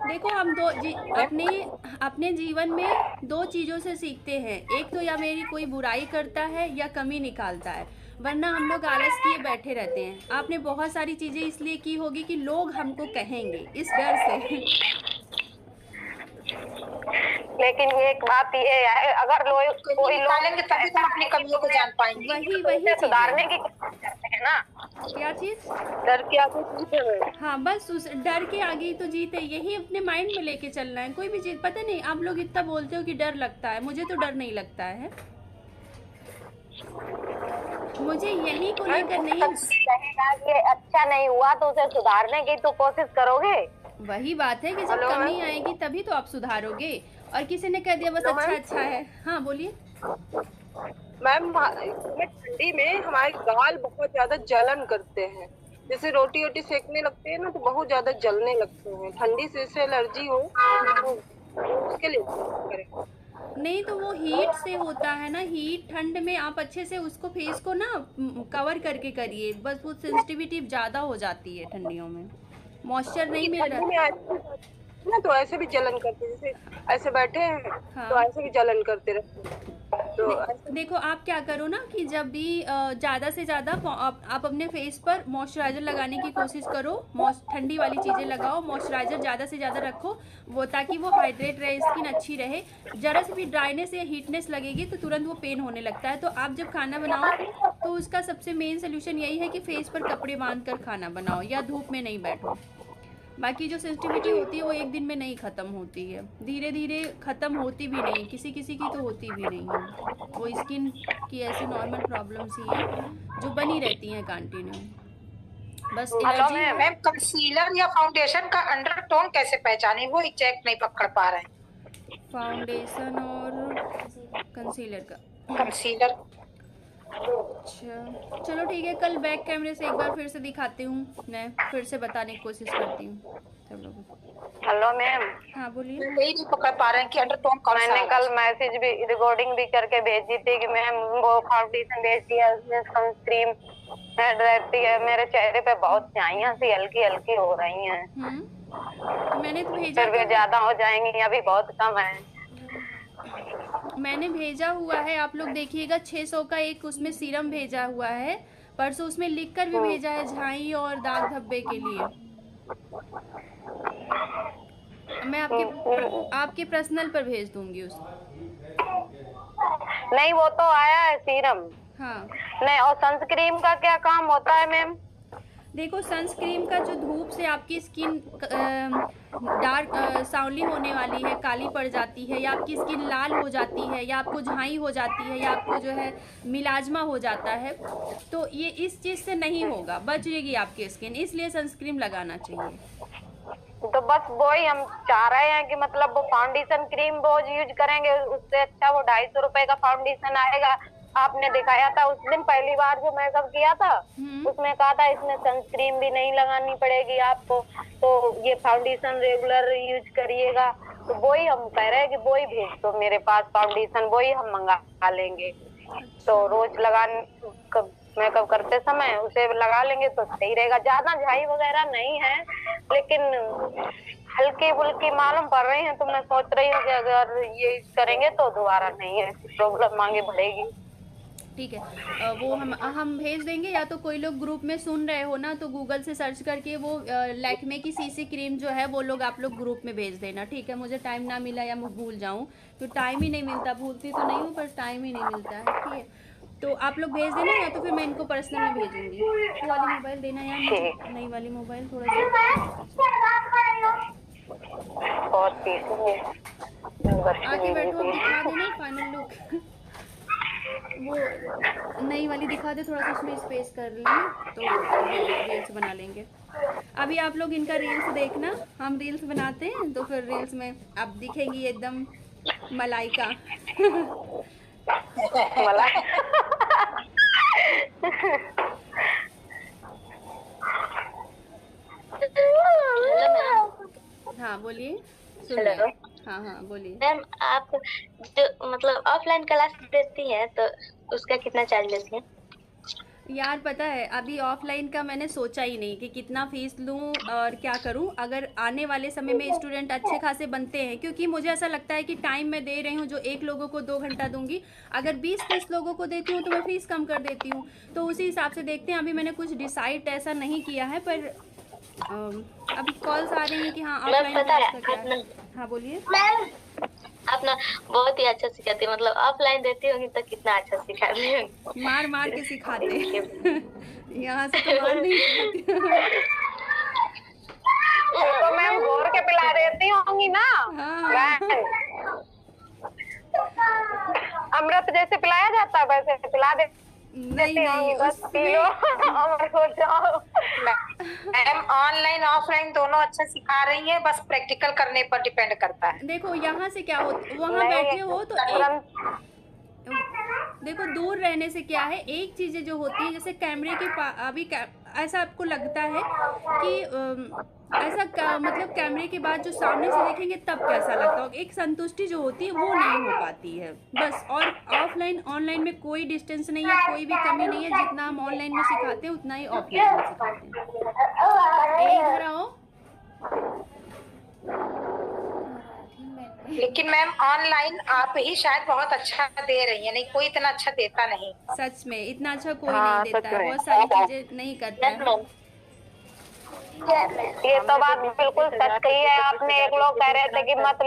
देखो हम अपने जीवन में 2 चीज़ों से सीखते हैं, एक तो या मेरी कोई बुराई करता है या कमी निकालता है, वरना हम लोग आलस किए बैठे रहते हैं। आपने बहुत सारी चीज़ें इसलिए की होगी कि लोग हमको कहेंगे, इस डर से। लेकिन एक बात ये है, अगर कोई निकालेंगे तभी तो हम अपनी कमियों को जान पाएंगे। वही सुधारने की कोशिश करते हैं ना। क्या चीज़? डर के आगे जीत है मैम। हाँ, बस उस डर के आगे ही तो जीत है, यही अपने माइंड में लेके चलना है। कोई भी चीज़, पता नहीं आप लोग इतना बोलते हो कि डर लगता है, मुझे तो डर नहीं लगता है, मुझे यही को लेकर नहीं। कहेगा कि अच्छा नहीं हुआ तो उसे सुधारने की तो कोशिश करोगे। वही बात है कि जब कमी आएगी तभी तो आप सुधारोगे, और किसी ने कह दिया बस अच्छा है। हाँ बोलिए मैम। ठंडी में हमारे गाल बहुत ज्यादा जलन करते हैं, जैसे रोटी वोटी सेकने लगते हैं ना तो बहुत ज्यादा जलने लगते हैं। ठंडी से एलर्जी हो तो उसके लिए करें। नहीं तो वो हीट से होता है ना, हीट ठंड में आप अच्छे से उसको फेस को ना कवर करके करिए, बस वो सेंसिटिविटी ज़्यादा हो जाती है ठंडियों में, मॉइस्चर नहीं मिल रहा ना तो ऐसे भी जलन करते, जैसे ऐसे बैठे हैं हाँ। तो ऐसे भी जलन करते रहते हैं। तो देखो आप क्या करो ना कि जब भी ज़्यादा से ज़्यादा आप अपने फेस पर मॉइस्चराइज़र लगाने की कोशिश करो, ठंडी वाली चीज़ें लगाओ, मॉइस्चराइज़र ज़्यादा से ज़्यादा रखो वो, ताकि वो हाइड्रेट रहे, स्किन अच्छी रहे। ज़रा से भी ड्राइनेस या हीटनेस लगेगी तो तुरंत वो पेन होने लगता है। तो आप जब खाना बनाओ तो उसका सबसे मेन सोल्यूशन यही है कि फेस पर कपड़े बांध कर खाना बनाओ या धूप में नहीं बैठो। बाकी जो सेंसिटिविटी होती है वो एक दिन में नहीं ख़त्म होती है, धीरे धीरे ख़त्म होती भी नहीं, किसी किसी की तो होती भी नहीं है। वो स्किन की ऐसी नॉर्मल प्रॉब्लम्स ही हैं जो बनी रहती हैं कंटिन्यू। बस एलर्जी। मैम कंसीलर या फाउंडेशन का अंडरटोन कैसे पहचाने, वो एग्जैक्ट नहीं पकड़ पा रहे हैं। फाउंडेशन और कंसीलर का। कंसीलर अच्छा चलो ठीक है, कल बैक कैमरे से एक बार फिर से दिखाती हूँ, मैं फिर से बताने की कोशिश करती हूँ सब लोगों। Hello ma'am. हाँ बोलिए। यही नहीं पकड़ पा रहे हैं कि अंडरटोन कौन सा। मैंने कल मैसेज भी रिकॉर्डिंग भी करके भेजी थी कि मैम वो फाउंडेशन भेज दिया, उसमें सनस्क्रीन ऐड रहती है, मेरे चेहरे पे बहुत स्याहियां सी हल्की हल्की हो रही हैं। तो मैंने तो भेजा, फिर भी ज्यादा हो जाएंगी, अभी बहुत कम है। मैंने भेजा हुआ है, आप लोग देखिएगा 600 का एक उसमें सीरम भेजा हुआ है, परसों उसमें लिखकर भी भेजा है झाई और दाग धब्बे के लिए। मैं आपके पर्सनल पर भेज दूंगी उसको। नहीं वो तो आया है सीरम। हाँ नहीं, और सनस्क्रीन का क्या काम होता है मैम? देखो सनस्क्रीन का जो धूप से आपकी स्किन डार्क सांवली होने वाली है, काली पड़ जाती है, या आपकी स्किन लाल हो जाती है, या आपको झाई हो जाती है, या आपको जो है मिलाजमा हो जाता है, तो ये इस चीज़ से नहीं होगा, बचेगी आपकी स्किन, इसलिए सनस्क्रीन लगाना चाहिए। तो बस वो ही हम चाह रहे हैं कि मतलब वो फाउंडेशन क्रीम रोज यूज करेंगे, उससे अच्छा वो 250 रुपए का फाउंडेशन आएगा। आपने दिखाया था उस दिन पहली बार जो मेकअप किया था, उसमें कहा था इसमें सनस्क्रीन भी नहीं लगानी पड़ेगी आपको, तो ये फाउंडेशन रेगुलर यूज करिएगा। तो वो ही हम कह रहे हैं कि वो ही भेज दो मेरे पास फाउंडेशन, वो ही हम मंगा लेंगे। तो रोज मेकअप करते समय उसे लगा लेंगे तो सही रहेगा। ज्यादा झाई वगैरह नहीं है, लेकिन हल्की फुल्की मालूम पड़ रही है। तो मैं सोच रही हूँ कि अगर ये करेंगे तो दोबारा नहीं है प्रॉब्लम आगे बढ़ेगी। ठीक है, वो हम भेज देंगे। या तो कोई लोग ग्रुप में सुन रहे हो ना, तो गूगल से सर्च करके वो लैक्मे की सीसी क्रीम जो है वो लोग आप लोग ग्रुप में भेज देना, ठीक है। मुझे टाइम ना मिला या मैं भूल जाऊँ, तो टाइम ही नहीं मिलता, भूलती तो नहीं हूँ पर टाइम ही नहीं मिलता है, ठीक है। तो आप लोग भेज देना, या तो फिर मैं इनको पर्सनल में भेजूंगी। वो वाली मोबाइल देना यार मुझे, नई वाली मोबाइल थोड़ा सा आगे बैठो, दिखा देना फाइनल लुक। वो नई वाली दिखा दे, थोड़ा सा उसमें स्पेस कर लेंगे तो रील्स बना लेंगे। अभी आप लोग इनका रील्स देखना, हम रील्स बनाते हैं तो फिर रील्स में आप दिखेंगी एकदम मलाइका। हाँ बोलिए, सुन रहे हैं। हाँ बोलिए मैम। आप जो मतलब ऑफलाइन क्लास देती हैं तो उसका कितना चार्ज लेती हैं? यार पता है, अभी ऑफलाइन का मैंने सोचा ही नहीं कि कितना फीस लूँ और क्या करूँ। अगर आने वाले समय में स्टूडेंट अच्छे खासे बनते हैं, क्योंकि मुझे ऐसा लगता है कि टाइम मैं दे रही हूँ जो एक लोगों को 2 घंटा दूंगी, अगर 20-30 लोगों को देती हूँ तो मैं फीस कम कर देती हूँ। तो उसी हिसाब से देखते हैं। अभी मैंने कुछ डिसाइड ऐसा नहीं किया है, पर अभी कॉल्स आ रही हैं कि हाँ ऑफलाइन क्लास का क्या। हाँ बोलिए। आप ना बहुत ही अच्छा सिखाती है, मतलब ऑफलाइन देती होंगी तो कितना अच्छा सिखाती होंगी। मार मार के सिखाते यहाँ से तो मार नहीं खाती। तो मैम घोर के पिला देती होंगी ना। हाँ। अमृत जैसे पिलाया जाता है वैसे पिला दे नहीं बस पी लो और हो जाओ। मैम ऑनलाइन ऑफलाइन दोनों अच्छा सिखा रही है, बस प्रैक्टिकल करने पर डिपेंड करता है। देखो यहाँ से क्या होता, वहाँ बैठे हो तो देखो दूर रहने से क्या है, एक चीजें जो होती है जैसे कैमरे के अभी ऐसा आपको लगता है कि मतलब कैमरे के बाद जो सामने से देखेंगे तब कैसा लगता होगा, एक संतुष्टि जो होती है वो नहीं हो पाती है बस। और ऑफलाइन ऑनलाइन में कोई डिस्टेंस नहीं है, कोई भी कमी नहीं है। जितना हम ऑनलाइन में सिखाते हैं उतना ही ऑफलाइन में सिखाते हैं। इधर आओ। लेकिन मैम ऑनलाइन आप ही शायद बहुत अच्छा दे रही है, नहीं कोई इतना अच्छा देता नहीं। सच में इतना अच्छा कोई नहीं देता है, बहुत सारी चीजें नहीं करता है। ये तो बात बिल्कुल सच कही है आपने। एक लोग कह रहे थे कि मत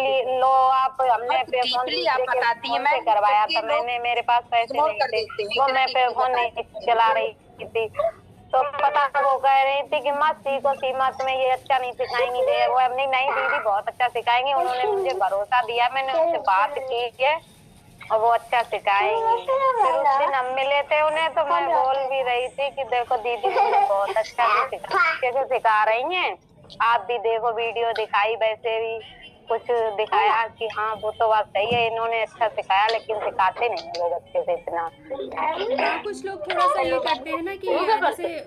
लो आप, हमने पे फोन आप बताती है मैं करवाया था मैंने, मेरे पास पैसे नहीं थे, वो मैं पे फोन नहीं चला रही थी। तो पता वो कह रही थी कि मत सीखो सीमा, तुम्हें ये अच्छा नहीं सिखाएंगी। वो अपनी नई दीदी बहुत अच्छा सिखाएंगी, उन्होंने मुझे भरोसा दिया, मैंने उनसे बात की है और वो अच्छा सिखाएंगी। फिर उस दिन हम मिले थे उन्हें, तो मैं बोल भी रही थी कि देखो दीदी मुझे बहुत अच्छा सिखा रही हैं। आप भी देखो वीडियो दिखाई, वैसे भी कुछ दिखाया कि हाँ वो तो बात सही है, इन्होंने अच्छा सिखाया, लेकिन सिखाते नहीं लोग अच्छे से इतना। कुछ लोग थोड़ा सा ये करते हैं ना कि जैसे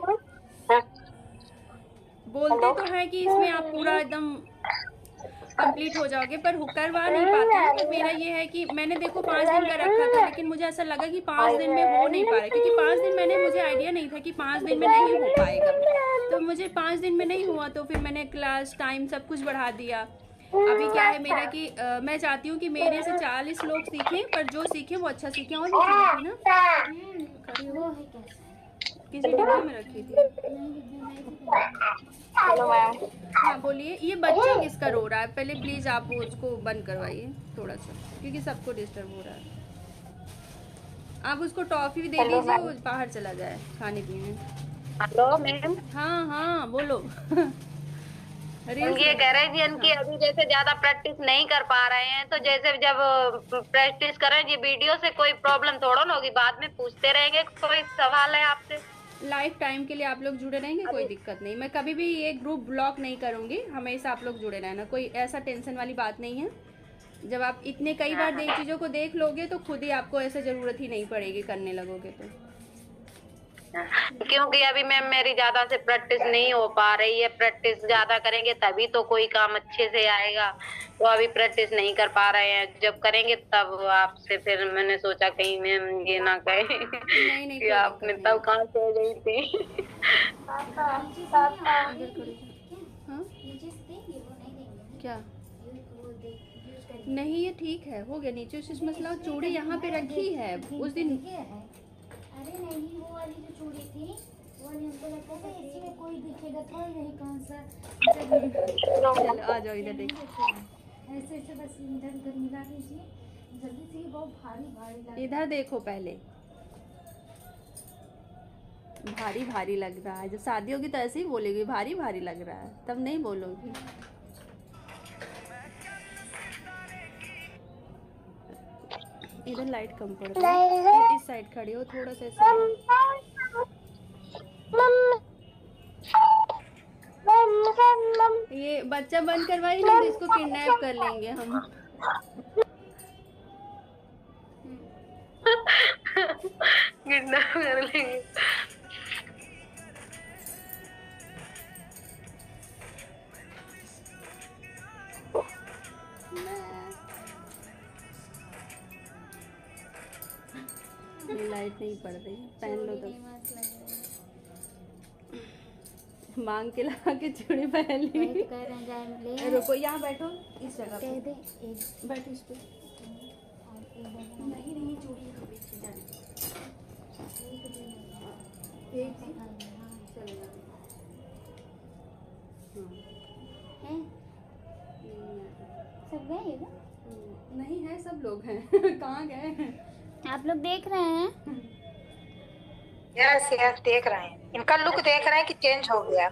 बोलते तो है कि इसमें आप पूरा एकदम कंप्लीट हो जाओगे, पर करवा नहीं पाते हैं। तो मेरा ये है कि मैंने देखो 5 दिन का रखा था, लेकिन मुझे ऐसा लगा कि 5 दिन में हो नहीं पा रहा, क्योंकि 5 दिन मुझे आइडिया नहीं था कि 5 दिन में नहीं हो पाएगा। तो मुझे 5 दिन में नहीं हुआ, तो फिर मैंने क्लास टाइम सब कुछ बढ़ा दिया। अभी क्या है मेरा कि मैं चाहती हूँ कि मेरे से 40 लोग सीखें, पर जो सीखे वो अच्छा सीखें। और ना किसी डिब्बे में रखी थी। हाँ बोलिए। ये बच्चा किसका रो रहा है? पहले प्लीज आप उसको बंद करवाइए थोड़ा सा, क्योंकि सबको डिस्टर्ब हो रहा है। आप उसको टॉफी भी दे दीजिए, वो बाहर चला जाए खाने पीने। Hello ma'am. हाँ बोलो। ये कह रहे थे इनकी अभी जैसे ज्यादा प्रैक्टिस नहीं कर पा रहे हैं, तो जैसे जब प्रैक्टिस करें ये वीडियो से कोई प्रॉब्लम थोड़ा ना होगी, बाद में पूछते रहेंगे। कोई सवाल है आपसे? लाइफ टाइम के लिए आप लोग जुड़े रहेंगे, कोई दिक्कत नहीं। मैं कभी भी ये ग्रुप ब्लॉक नहीं करूंगी, हमेशा आप लोग जुड़े रहना, कोई ऐसा टेंशन वाली बात नहीं है। जब आप इतने कई बार चीज़ों को देख लोगे तो खुद ही आपको ऐसे ज़रूरत ही नहीं पड़ेगी, करने लगोगे तो। क्योंकि अभी मैम मेरी ज्यादा से प्रैक्टिस नहीं हो पा रही है। प्रैक्टिस ज्यादा करेंगे तभी तो कोई काम अच्छे से आएगा। तो अभी प्रैक्टिस नहीं कर पा रहे हैं, जब करेंगे तब आपसे फिर मैंने सोचा कहीं मैम ये ना कहे नहीं, कि कोई आपने दिक्कत तब कहाँ सो गई थी। इधर थोड़ी सी। हाँ क्या नहीं, ये ठीक है, हो गया। नीचे से मसला, चूड़ी यहाँ पे रखी है उस दिन। अरे नहीं, वो वाली जो चूड़ी थी वो वाली हमको लगता था इसी में कोई दिखेगा तो यही कौन सा। चलो आ जाओ इधर देखो। ऐसे ऐसे बस इधर उधर मिला लीजिए जल्दी से, ये बहुत भारी भारी लग इधर देखो पहले, भारी भारी लग रहा है। जब शादी होगी तो ऐसे ही बोलेगी भारी भारी लग रहा है, तब नहीं बोलोगी। इधर लाइट कम पड़ रही है, इस साइड खड़ी हो थोड़ा सा ऐसे। ये बच्चा बंद करवाई ना, तो इसको किडनैप कर लेंगे हम। किडनैप कर लेंगे। ये लाइट नहीं पड़ रही, पहन लो तो। मांग के ला के चूड़ी पहन ली। रुको यहाँ बैठो, इस जगह पे बैठो, इस पे। नहीं नहीं, चूड़ी यहाँ पे जाने। एक थी, चलो सब गए ना? नहीं है, सब लोग हैं। कहाँ गए हैं? आप लोग देख रहे हैं? यस यस देख रहे हैं, इनका लुक देख रहे हैं कि चेंज हो गया।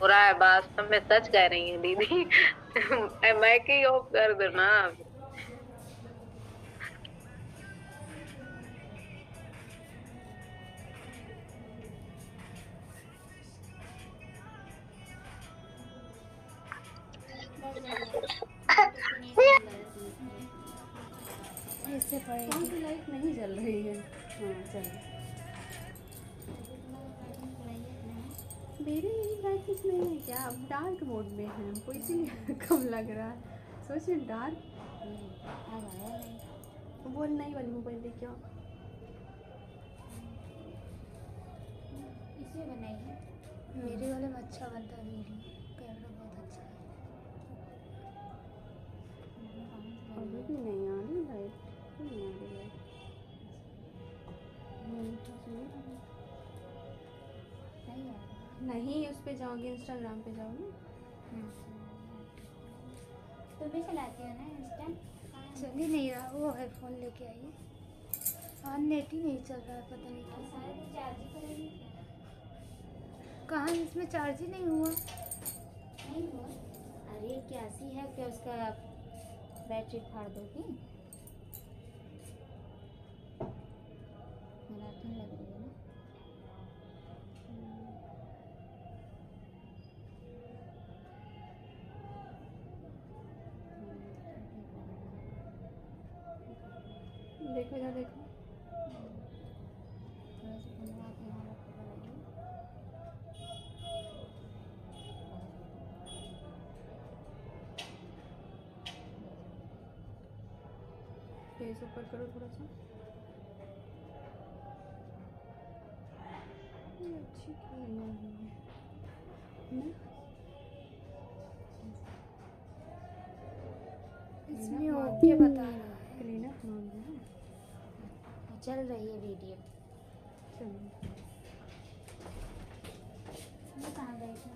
हो रहा है, वास्तव में सच कह रही है दीदी। मैं की ऑफ कर दो ना। ऐसे पड़ेगी। कौन सी लाइट नहीं जल रही है? हाँ चलो। मेरी लाइट कुछ नहीं है क्या? अब डार्क मोड में है हमको, इसीलिए कम लग रहा है। सोचिए डार्क। वो नई वाली मोबाइल लेके आओ। इसमें बनाइए। मेरे वाले में अच्छा बनता है वीडियो, कैमरा बहुत अच्छा है। अभी भी नहीं आ रही लाइट, नहीं आ रही लाइट। नहीं, उस पे जाओगे, इंस्टाग्राम पे जाओ ना। तुम भी चलाती हो ना इंस्टा? चल ही नहीं रहा, वो है फोन लेके आइए। हाँ, नेट ही नहीं चल रहा है, पता नहीं क्यों। कहाँ, इसमें चार्ज ही नहीं हुआ। नहीं हुआ? अरे कैसी है, क्या उसका बैटरी फाड़ दोगी? मैराथन लग रही है ना। देखो इधर देखो। थोड़ा सा बनवा के यहाँ रख के बनाइए। फेस ऊपर करो थोड़ा सा। ये अच्छी क्यों नहीं है ना? इसमें ओके बता रहा है। क्लीन अप मांग रहा है। चल रही है वीडियो। चलो कहाँ गई थी?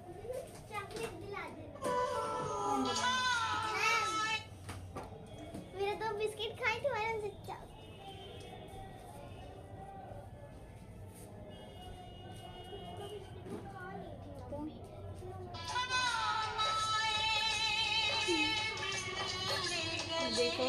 मेरा तो बिस्किट खाई तुम्हारा सच्चा। देखो